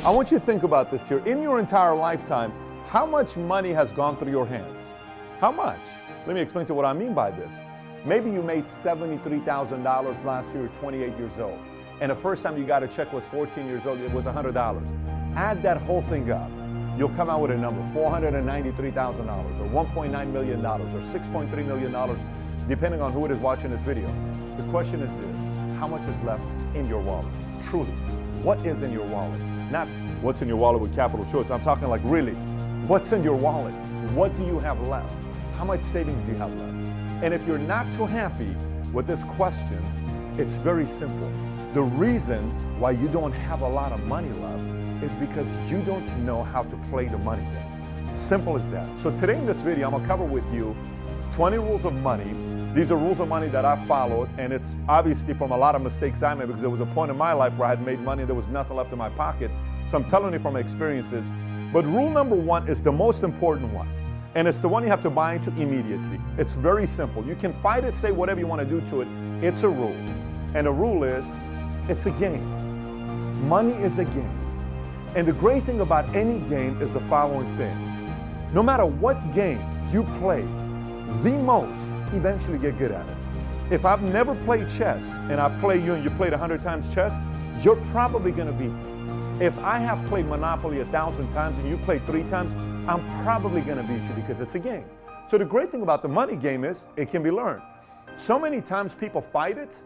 I want you to think about this here. In your entire lifetime, how much money has gone through your hands? How much? Let me explain to you what I mean by this. Maybe you made $73,000 last year, 28 years old. And the first time you got a check was 14 years old, it was $100. Add that whole thing up. You'll come out with a number, $493,000 or $1.9 million or $6.3 million, depending on who it is watching this video. The question is this: how much is left in your wallet? Truly, what is in your wallet? Not what's in your wallet with capital choice. I'm talking like really, what's in your wallet? What do you have left? How much savings do you have left? And if you're not too happy with this question, it's very simple. The reason why you don't have a lot of money left is because you don't know how to play the money game. Simple as that. So today in this video, I'm gonna cover with you 20 rules of money. These are rules of money that I followed, and it's obviously from a lot of mistakes I made, because there was a point in my life where I had made money and there was nothing left in my pocket. So I'm telling you from my experiences. But rule number one is the most important one, and it's the one you have to buy into immediately. It's very simple. You can fight it, say whatever you want to do to it. It's a rule. And the rule is, it's a game. Money is a game. And the great thing about any game is the following thing. No matter what game you play the most, eventually get good at it. If I've never played chess and I play you and you played 100 times chess, you're probably going to beat me. If I have played Monopoly 1,000 times and you played 3 times, I'm probably going to beat you because it's a game. So the great thing about the money game is it can be learned. So many times people fight it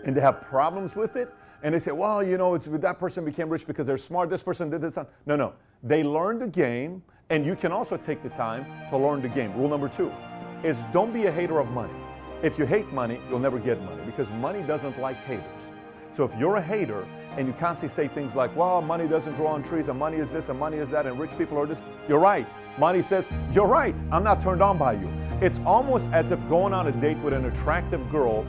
and they have problems with it, and they say, well, you know, that person became rich because they're smart, this person did this. No. They learned the game, and you can also take the time to learn the game. Rule number 2 is don't be a hater of money. If you hate money, you'll never get money, because money doesn't like haters. So if you're a hater and you constantly say things like, well, money doesn't grow on trees, and money is this, and money is that, and rich people are this, you're right. Money says, you're right, I'm not turned on by you. It's almost as if going on a date with an attractive girl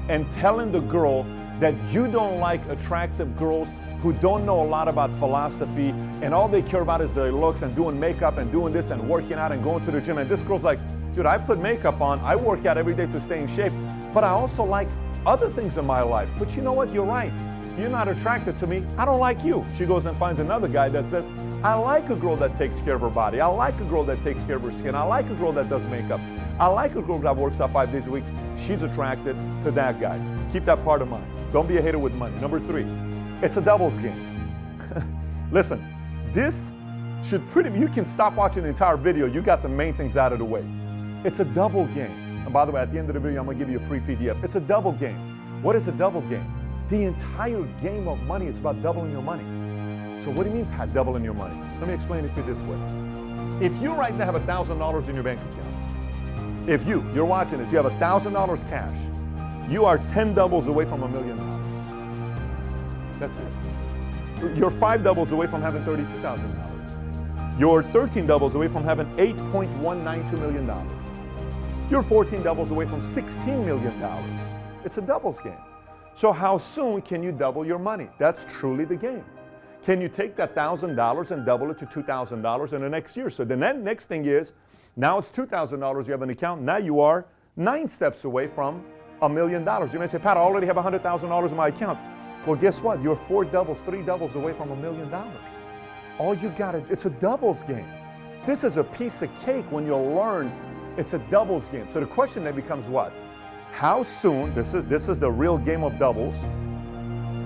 and telling the girl that you don't like attractive girls who don't know a lot about philosophy, and all they care about is their looks and doing makeup and doing this and working out and going to the gym. And this girl's like, dude, I put makeup on, I work out every day to stay in shape, but I also like other things in my life. But you know what, you're right. You're not attracted to me, I don't like you. She goes and finds another guy that says, I like a girl that takes care of her body. I like a girl that takes care of her skin. I like a girl that does makeup. I like a girl that works out 5 days a week. She's attracted to that guy. Keep that part of mind. Don't be a hater with money. Number 3, it's a doubles game. Listen, this should you can stop watching the entire video. You got the main things out of the way. It's a double game. And by the way, at the end of the video, I'm gonna give you a free PDF. It's a double game. What is a double game? The entire game of money, it's about doubling your money. So what do you mean, Pat, doubling your money? Let me explain it to you this way. If you right now have $1,000 in your bank account, if you're watching this, you have $1,000 cash, you are 10 doubles away from $1 million. That's it. You're 5 doubles away from having $32,000. You're 13 doubles away from having $8.192 million. You're 14 doubles away from $16 million. It's a doubles game. So how soon can you double your money? That's truly the game. Can you take that $1,000 and double it to $2,000 in the next year? So the next thing is, now it's $2,000 you have an account. Now you are 9 steps away from $1 million. You may say, Pat, I already have $100,000 in my account. Well, guess what? You're 4 doubles, 3 doubles away from $1 million. All you gotta, it's a doubles game. This is a piece of cake when you learn it's a doubles game. So the question then becomes what? How soon, this is the real game of doubles.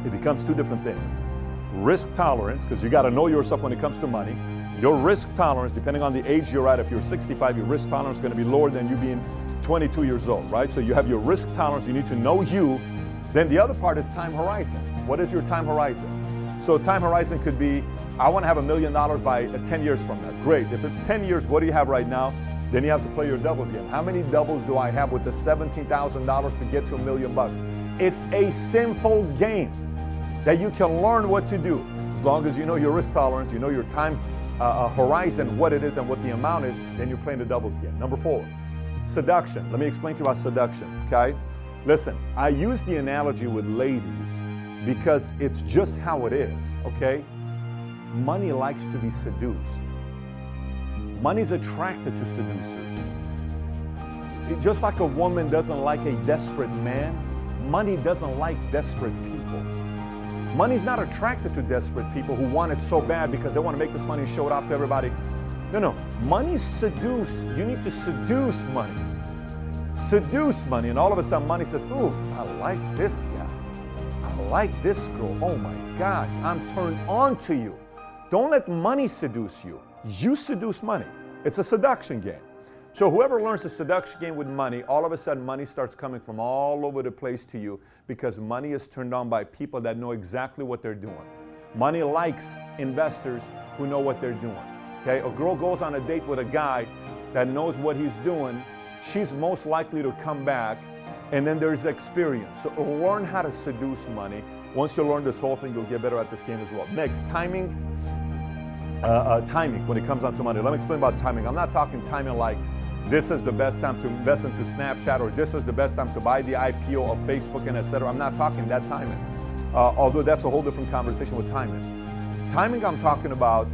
It becomes 2 different things. Risk tolerance, because you got to know yourself when it comes to money. Your risk tolerance, depending on the age you're at, if you're 65, your risk tolerance is going to be lower than you being 22 years old, right? So you have your risk tolerance, you need to know you. Then the other part is time horizon. What is your time horizon? So time horizon could be, I want to have $1 million by 10 years from now. Great. If it's 10 years, what do you have right now? Then you have to play your doubles game. How many doubles do I have with the $17,000 to get to $1 million? It's a simple game that you can learn what to do. As long as you know your risk tolerance, you know your time horizon, what it is and what the amount is, then you're playing the doubles game. Number 4, seduction. Let me explain to you about seduction, okay? Listen, I use the analogy with ladies because it's just how it is, okay? Money likes to be seduced. Money's attracted to seducers. Just like a woman doesn't like a desperate man, money doesn't like desperate people. Money's not attracted to desperate people who want it so bad because they want to make this money and show it off to everybody. No. Money seduce. You need to seduce money. Seduce money, and all of a sudden money says, oof, I like this guy. I like this girl. Oh my gosh, I'm turned on to you. Don't let money seduce you. You seduce money. It's a seduction game. So whoever learns the seduction game with money, all of a sudden money starts coming from all over the place to you because money is turned on by people that know exactly what they're doing. Money likes investors who know what they're doing. Okay? A girl goes on a date with a guy that knows what he's doing, she's most likely to come back, and then there's experience. So learn how to seduce money. Once you learn this whole thing, you'll get better at this game as well. Next, timing. Timing when it comes down to money. Let me explain about timing. I'm not talking timing like this is the best time to invest into Snapchat or this is the best time to buy the IPO of Facebook and etc. I'm not talking that timing. Although that's a whole different conversation with timing. Timing, I'm talking about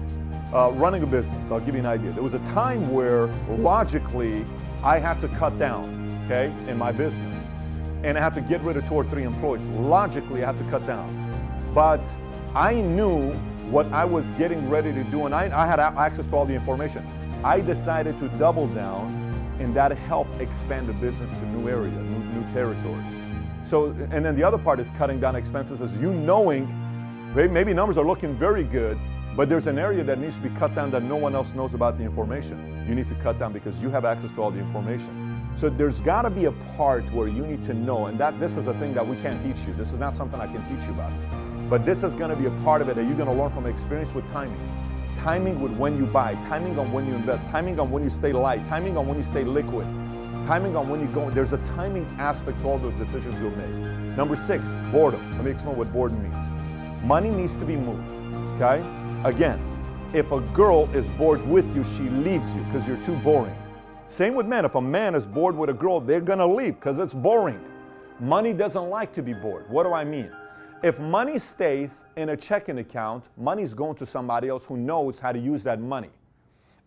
running a business. I'll give you an idea. There was a time where logically I had to cut down, okay, in my business. And I had to get rid of 2 or 3 employees. Logically, I had to cut down. But I knew what I was getting ready to do, and I had access to all the information. I decided to double down, and that helped expand the business to new areas, new territories. So, and then the other part is cutting down expenses, is you knowing, maybe numbers are looking very good, but there's an area that needs to be cut down that no one else knows about the information. You need to cut down because you have access to all the information. So there's got to be a part where you need to know, and that this is a thing that we can't teach you. This is not something I can teach you about. But this is going to be a part of it that you're going to learn from experience with timing. Timing with when you buy, timing on when you invest, timing on when you stay light, timing on when you stay liquid, timing on when you go. There's a timing aspect to all those decisions you'll make. Number 6, boredom. Let me explain what boredom means. Money needs to be moved, okay? Again, if a girl is bored with you, she leaves you because you're too boring. Same with men. If a man is bored with a girl, they're going to leave because it's boring. Money doesn't like to be bored. What do I mean? If money stays in a checking account, money's going to somebody else who knows how to use that money.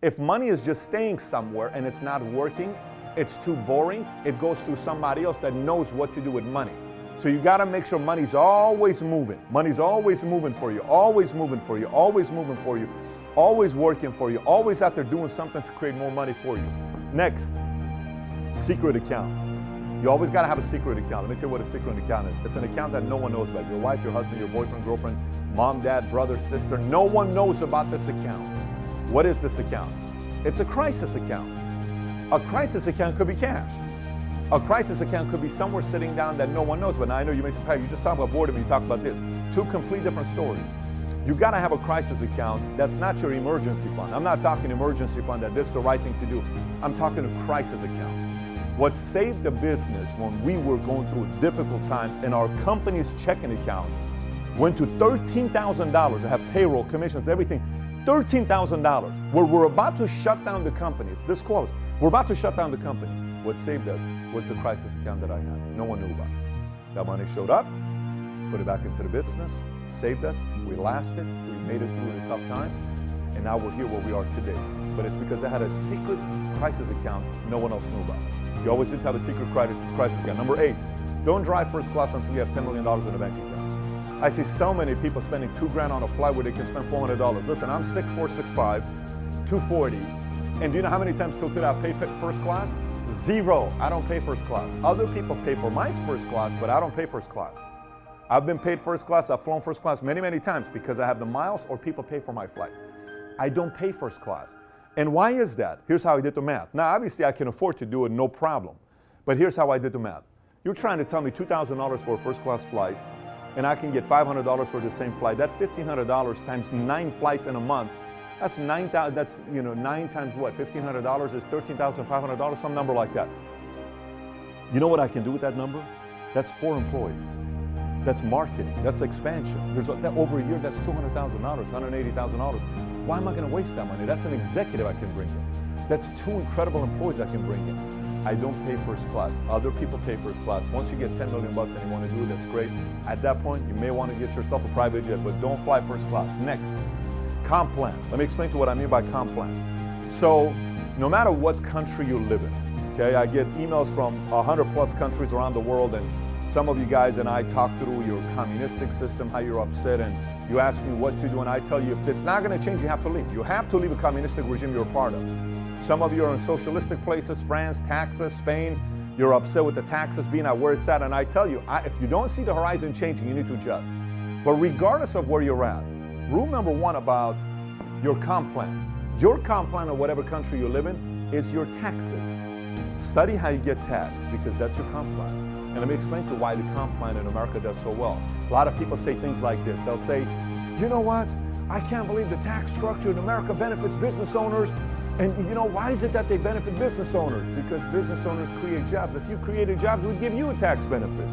If money is just staying somewhere and it's not working, it's too boring, it goes to somebody else that knows what to do with money. So you got to make sure money's always moving. Money's always moving for you, always moving for you, always moving for you, always working for you, always out there doing something to create more money for you. Next, secret account. You always got to have a secret account. Let me tell you what a secret account is. It's an account that no one knows about. Your wife, your husband, your boyfriend, girlfriend, mom, dad, brother, sister. No one knows about this account. What is this account? It's a crisis account. A crisis account could be cash. A crisis account could be somewhere sitting down that no one knows. But now I know you may say, Pat, you just talk about boredom and you talk about this. 2 complete different stories. You got to have a crisis account that's not your emergency fund. I'm not talking emergency fund that this is the right thing to do. I'm talking a crisis account. What saved the business when we were going through difficult times and our company's checking account went to $13,000 to have payroll, commissions, everything, $13,000, where we're about to shut down the company. It's this close. We're about to shut down the company. What saved us was the crisis account that I had. No one knew about. That money showed up, put it back into the business, saved us, we lasted, we made it through the tough times, and now we're here where we are today. But it's because I had a secret crisis account no one else knew about. You always need to have a secret crisis account. Number 8, don't drive first class until you have $10 million in a bank account. I see so many people spending $2,000 on a flight where they can spend $400. Listen, I'm 6'4", 6'5", 240, and do you know how many times till today I've paid first class? 0. I don't pay first class. Other people pay for my first class, but I don't pay first class. I've been paid first class, I've flown first class many, many times because I have the miles or people pay for my flight. I don't pay first class. And why is that? Here's how I did the math. Now, obviously, I can afford to do it, no problem. But here's how I did the math. You're trying to tell me $2,000 for a first-class flight, and I can get $500 for the same flight. That's $1,500 times 9 flights in a month. That's 9,000. That's 9 times what? $1,500 is $13,500, some number like that. You know what I can do with that number? That's 4 employees. That's marketing. That's expansion. There's over a year. That's $200,000, $180,000. Why am I going to waste that money? That's an executive I can bring in. That's 2 incredible employees I can bring in. I don't pay first class. Other people pay first class. Once you get $10 million and you want to do it, that's great. At that point, you may want to get yourself a private jet, but don't fly first class. Next, comp plan. Let me explain to you what I mean by comp plan. So, no matter what country you live in, okay, I get emails from 100+ countries around the world, and Some of you guys and I talk through your communistic system, how you're upset, and you ask me what to do, and I tell you, if it's not going to change, you have to leave. You have to leave a communistic regime you're a part of. Some of you are in socialistic places, France, Texas, Spain. You're upset with the taxes being at where it's at, and I tell you, if you don't see the horizon changing, you need to adjust. But regardless of where you're at, rule number one about your comp plan. Your comp plan of whatever country you live in is your taxes. Study how you get taxed, because that's your comp plan. And let me explain to you why the comp plan in America does so well. A lot of people say things like this. They'll say, you know what? I can't believe the tax structure in America benefits business owners. And you know, why is it that they benefit business owners? Because business owners create jobs. If you created jobs, we'd give you a tax benefit.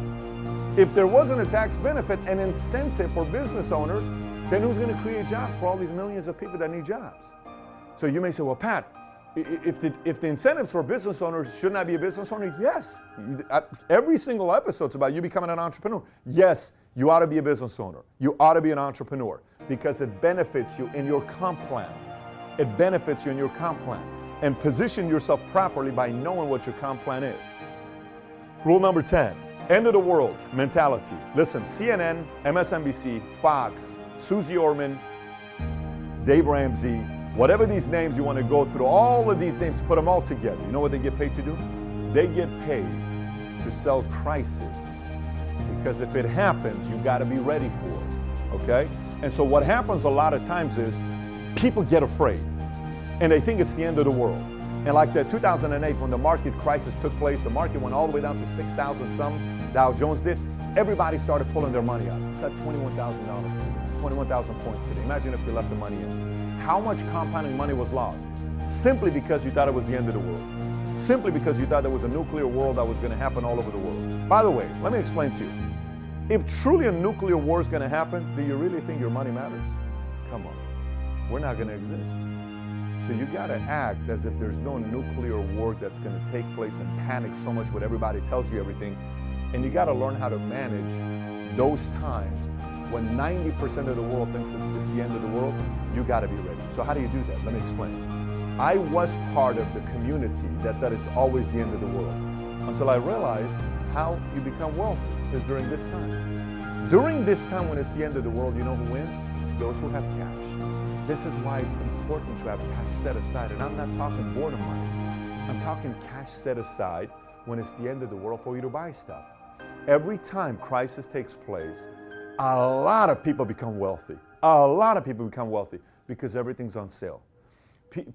If there wasn't a tax benefit, an incentive for business owners, then who's going to create jobs for all these millions of people that need jobs? So you may say, well, Pat, if the incentives for business owners, shouldn't I be a business owner? Yes. Every single episode's about you becoming an entrepreneur. Yes, you ought to be a business owner. You ought to be an entrepreneur because it benefits you in your comp plan. It benefits you in your comp plan. And position yourself properly by knowing what your comp plan is. Rule number 10, end of the world mentality. Listen, CNN, MSNBC, Fox, Susie Orman, Dave Ramsey, whatever these names you want to go through, all of these names, put them all together. You know what they get paid to do? They get paid to sell crisis. Because if it happens, you got to be ready for it, okay? And so what happens a lot of times is people get afraid and they think it's the end of the world. And like that 2008, when the market crisis took place, the market went all the way down to 6,000 some, Dow Jones did, everybody started pulling their money out. It's at $21,000 today, 21,000 points today. Imagine if you left the money in. How much compounding money was lost? Simply because you thought it was the end of the world. Simply because you thought there was a nuclear world that was going to happen all over the world. By the way, let me explain to you. If truly a nuclear war is going to happen, do you really think your money matters? Come on. We're not going to exist. So you got to act as if there's no nuclear war that's going to take place and panic so much when everybody tells you everything. And you got to learn how to manage those times when 90% of the world thinks it's the end of the world. You got to be ready. So how do you do that? Let me explain. I was part of the community that thought it's always the end of the world until I realized how you become wealthy is during this time. During this time when it's the end of the world, you know who wins? Those who have cash. This is why it's important to have cash set aside. And I'm not talking boredom money. I'm talking cash set aside when it's the end of the world for you to buy stuff. Every time crisis takes place, a lot of people become wealthy. A lot of people become wealthy because everything's on sale.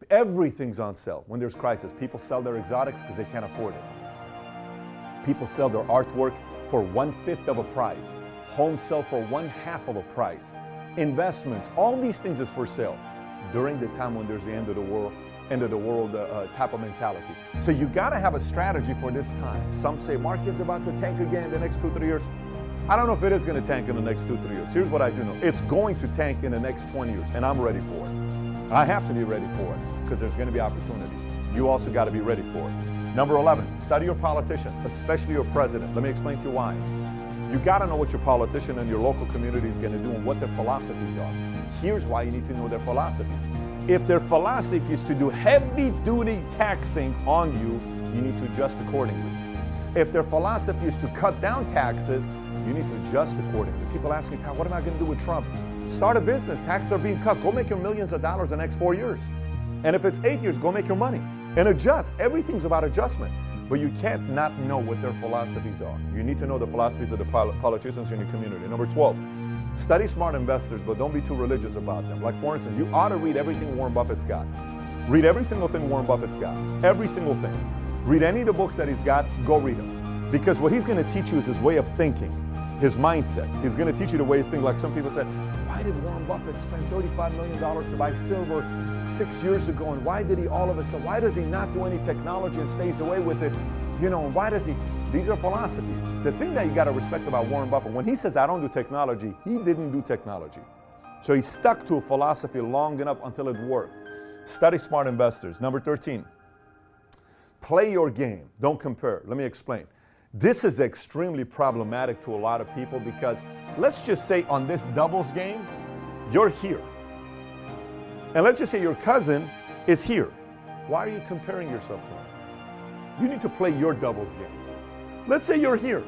Everything's on sale when there's crisis. People sell their exotics because they can't afford it. People sell their artwork for 1/5 of a price. Homes sell for 1/2 of a price. Investments, all these things is for sale during the time when there's the end of the world type of mentality. So you got to have a strategy for this time. Some say market's about to tank again in the next 2-3 years. I don't know if it is going to tank in the next 2-3 years. Here's what I do know. It's going to tank in the next 20 years, and I'm ready for it. I have to be ready for it because there's going to be opportunities. You also got to be ready for it. Number 11, study your politicians, especially your president. Let me explain to you why. You got to know what your politician and your local community is going to do and what their philosophies are. Here's why you need to know their philosophies. If their philosophy is to do heavy-duty taxing on you, you need to adjust accordingly. If their philosophy is to cut down taxes, you need to adjust accordingly. People ask me, Pat, what am I going to do with Trump? Start a business. Taxes are being cut. Go make your millions of dollars the next 4 years. And if it's 8 years, go make your money. And adjust. Everything's about adjustment. But you can't not know what their philosophies are. You need to know the philosophies of the politicians in your community. Number 12, study smart investors, but don't be too religious about them. Like, for instance, you ought to read everything Warren Buffett's got. Read every single thing Warren Buffett's got. Every single thing. Read any of the books that he's got, go read them. Because what he's going to teach you is his way of thinking, his mindset. He's going to teach you the way he's thinking. Like some people said, why did Warren Buffett spend $35 million to buy silver 6 years ago? And why did he all of a sudden, why does he not do any technology and stays away with it? You know, and why does he? These are philosophies. The thing that you got to respect about Warren Buffett, when he says, I don't do technology, he didn't do technology. So he stuck to a philosophy long enough until it worked. Study smart investors. Number 13, play your game. Don't compare. Let me explain. This is extremely problematic to a lot of people because let's just say on this doubles game, you're here. And let's just say your cousin is here. Why are you comparing yourself to him? You need to play your doubles game. Let's say you're here.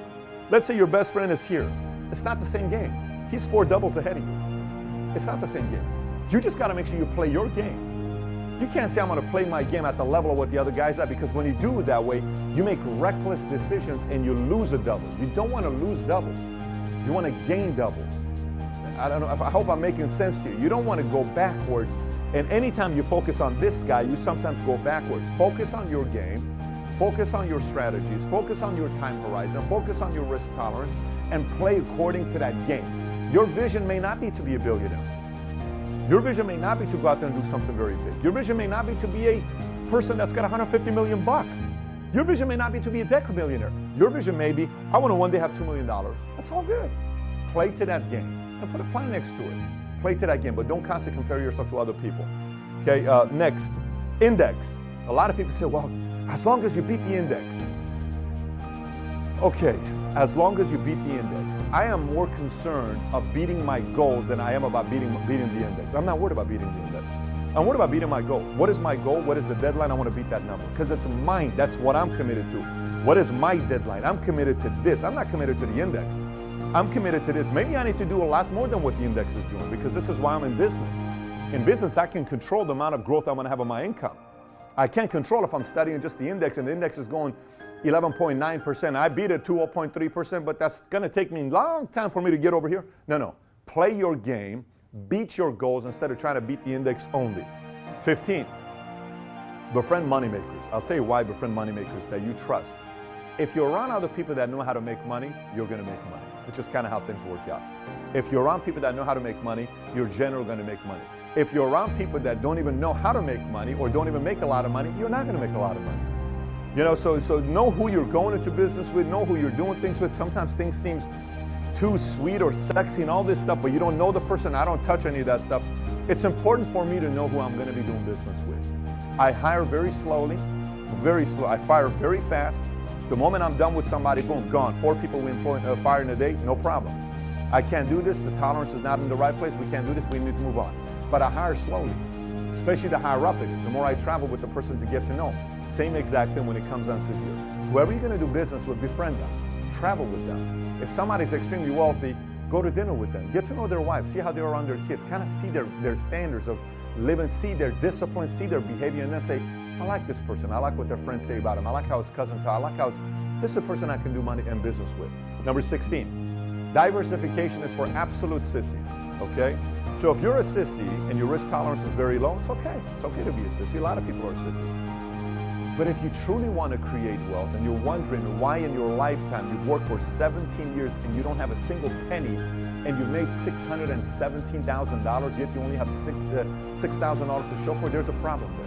Let's say your best friend is here. It's not the same game. He's 4 doubles ahead of you. It's not the same game. You just got to make sure you play your game. You can't say I'm going to play my game at the level of what the other guys are, because when you do it that way, you make reckless decisions and you lose a double. You don't want to lose doubles. You want to gain doubles. I don't know. I hope I'm making sense to you. You don't want to go backwards. And anytime you focus on this guy, you sometimes go backwards. Focus on your game. Focus on your strategies. Focus on your time horizon. Focus on your risk tolerance and play according to that game. Your vision may not be to be a billionaire. Your vision may not be to go out there and do something very big. Your vision may not be to be a person that's got 150 million bucks. Your vision may not be to be a decamillionaire. Your vision may be, I want to one day have $2 million. That's all good. Play to that game and put a plan next to it. Play to that game, but don't constantly compare yourself to other people. Okay, next, index. A lot of people say, well, as long as you beat the index. Okay, as long as you beat the index. I am more concerned of beating my goals than I am about beating the index. I'm not worried about beating the index. I'm worried about beating my goals. What is my goal? What is the deadline? I want to beat that number because it's mine. That's what I'm committed to. What is my deadline? I'm committed to this. I'm not committed to the index. I'm committed to this. Maybe I need to do a lot more than what the index is doing because this is why I'm in business. In business, I can control the amount of growth I'm going to have on my income. I can't control if I'm studying just the index and the index is going 11.9%. I beat it 2.3%, but that's going to take me a long time for me to get over here. No. Play your game, beat your goals instead of trying to beat the index only. 15, befriend moneymakers. I'll tell you why befriend moneymakers that you trust. If you're around other people that know how to make money, you're going to make money. It's just kind of how things work out. If you're around people that know how to make money, you're generally going to make money. If you're around people that don't even know how to make money or don't even make a lot of money, you're not going to make a lot of money. You know, so know who you're going into business with, know who you're doing things with. Sometimes things seem too sweet or sexy and all this stuff, but you don't know the person. I don't touch any of that stuff. It's important for me to know who I'm going to be doing business with. I hire very slowly, very slow. I fire very fast. The moment I'm done with somebody, boom, gone. 4 people we employ, fire in a day, no problem. I can't do this. The tolerance is not in the right place. We can't do this. We need to move on. But I hire slowly, especially the higher up it is. The more I travel with the person to get to know. Same exact thing when it comes down to here. Whoever you're going to do business with, befriend them. Travel with them. If somebody's extremely wealthy, go to dinner with them. Get to know their wife. See how they're around their kids. Kind of see their standards of living. See their discipline. See their behavior. And then say, I like this person. I like what their friends say about him. I like how his cousin talks. I like how this is a person I can do money and business with. Number 16, diversification is for absolute sissies, okay? So if you're a sissy and your risk tolerance is very low, it's okay. It's okay to be a sissy. A lot of people are sissies. But if you truly want to create wealth and you're wondering why in your lifetime you've worked for 17 years and you don't have a single penny and you've made $617,000, yet you only have $6,000 to show for, there's a problem there.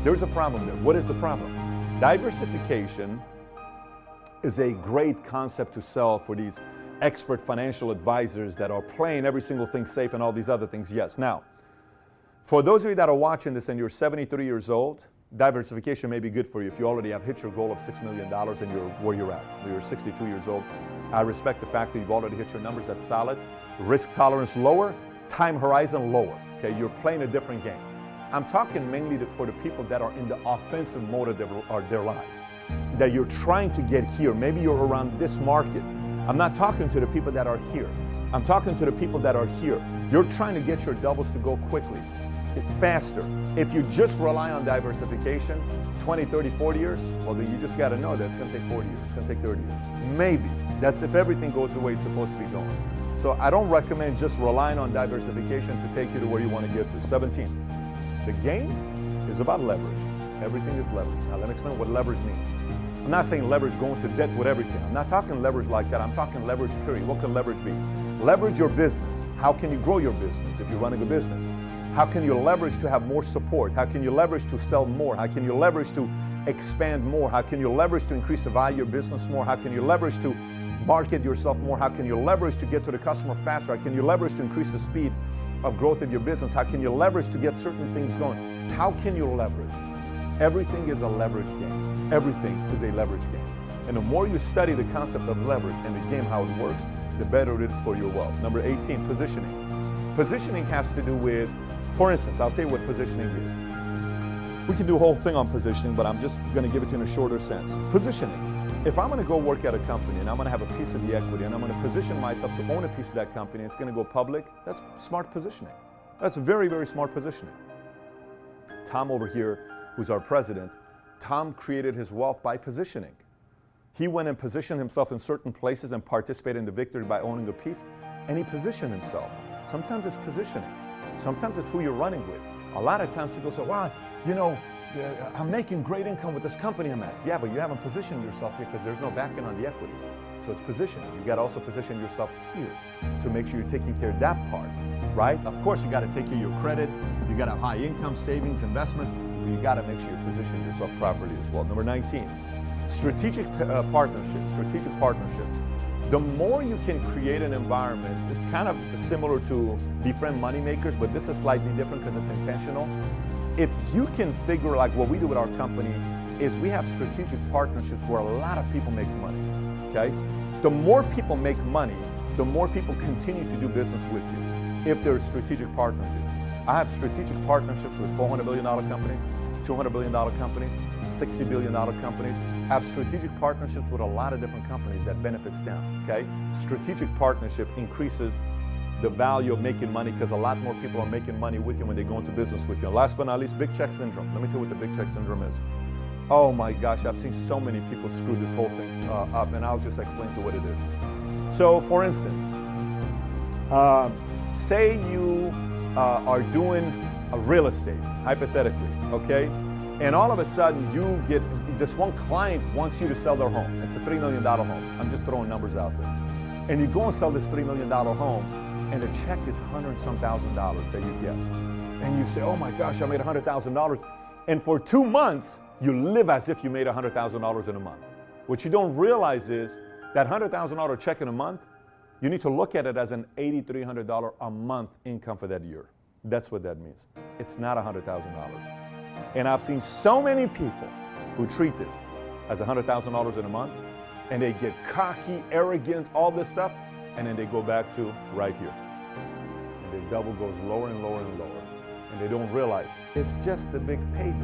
There's a problem there. What is the problem? Diversification is a great concept to sell for these expert financial advisors that are playing every single thing safe and all these other things. Yes. Now, for those of you that are watching this and you're 73 years old, diversification may be good for you if you already have hit your goal of $6 million and you're where you're at. You're 62 years old. I respect the fact that you've already hit your numbers. That's solid. Risk tolerance lower, time horizon lower. Okay, you're playing a different game. I'm talking mainly for the people that are in the offensive mode of their lives, that you're trying to get here. Maybe you're around this market. I'm not talking to the people that are here. I'm talking to the people that are here. You're trying to get your doubles to go quickly, faster. If you just rely on diversification, 20, 30, 40 years, well, then you just got to know that it's going to take 40 years. It's going to take 30 years. Maybe. That's if everything goes the way it's supposed to be going. So I don't recommend just relying on diversification to take you to where you want to get to. 17. The game is about leverage. Everything is leverage. Now let me explain what leverage means. I'm not saying leverage going to debt with everything. I'm not talking leverage like that. I'm talking leverage period. What can leverage be? Leverage your business. How can you grow your business if you're running a business? How can you leverage to have more support? How can you leverage to sell more? How can you leverage to expand more? How can you leverage to increase the value of your business more? How can you leverage to market yourself more? How can you leverage to get to the customer faster? How can you leverage to increase the speed of growth of your business? How can you leverage to get certain things going? How can you leverage? Everything is a leverage game. Everything is a leverage game. And the more you study the concept of leverage and the game, how it works, the better it is for your wealth. Number 18, positioning. Positioning has to do with, for instance, I'll tell you what positioning is. We can do a whole thing on positioning, but I'm just going to give it to you in a shorter sense. Positioning. If I'm going to go work at a company and I'm going to have a piece of the equity and I'm going to position myself to own a piece of that company and it's going to go public, that's smart positioning. That's very, very smart positioning. Tom over here, who's our president, Tom created his wealth by positioning. He went and positioned himself in certain places and participated in the victory by owning a piece, and he positioned himself. Sometimes it's positioning. Sometimes it's who you're running with. A lot of times people say, well, you know, I'm making great income with this company I'm at. Yeah, but you haven't positioned yourself here because there's no backing on the equity. So it's positioning. You got to also position yourself here to make sure you're taking care of that part, right? Of course, you got to take care of your credit. You got to have high income, savings, investments. But you got to make sure you position yourself properly as well. Number 19, strategic partnerships. Strategic partnerships. The more you can create an environment, it's kind of similar to befriend moneymakers, but this is slightly different because it's intentional. If you can figure, like what we do with our company, is we have strategic partnerships where a lot of people make money, okay? The more people make money, the more people continue to do business with you if there's strategic partnerships. I have strategic partnerships with $400 billion companies, $200 billion companies, $60 billion companies. I have strategic partnerships with a lot of different companies that benefits them, okay? Strategic partnership increases the value of making money because a lot more people are making money with you when they go into business with you. And last but not least, big check syndrome. Let me tell you what the big check syndrome is. Oh my gosh, I've seen so many people screw this whole thing up, and I'll just explain to you what it is. So for instance, say you are doing a real estate, hypothetically, okay? And all of a sudden you get, this one client wants you to sell their home. It's a $3 million home. I'm just throwing numbers out there. And you go and sell this $3 million home, and the check is $100 and some thousand that you get. And you say, oh my gosh, I made $100,000. And for 2 months, you live as if you made $100,000 in a month. What you don't realize is that $100,000 check in a month, you need to look at it as an $8,300 a month income for that year. That's what that means. It's not $100,000. And I've seen so many people who treat this as $100,000 in a month, and they get cocky, arrogant, all this stuff, and then they go back to right here. And the double goes lower and lower and lower. And they don't realize it's just the big payday.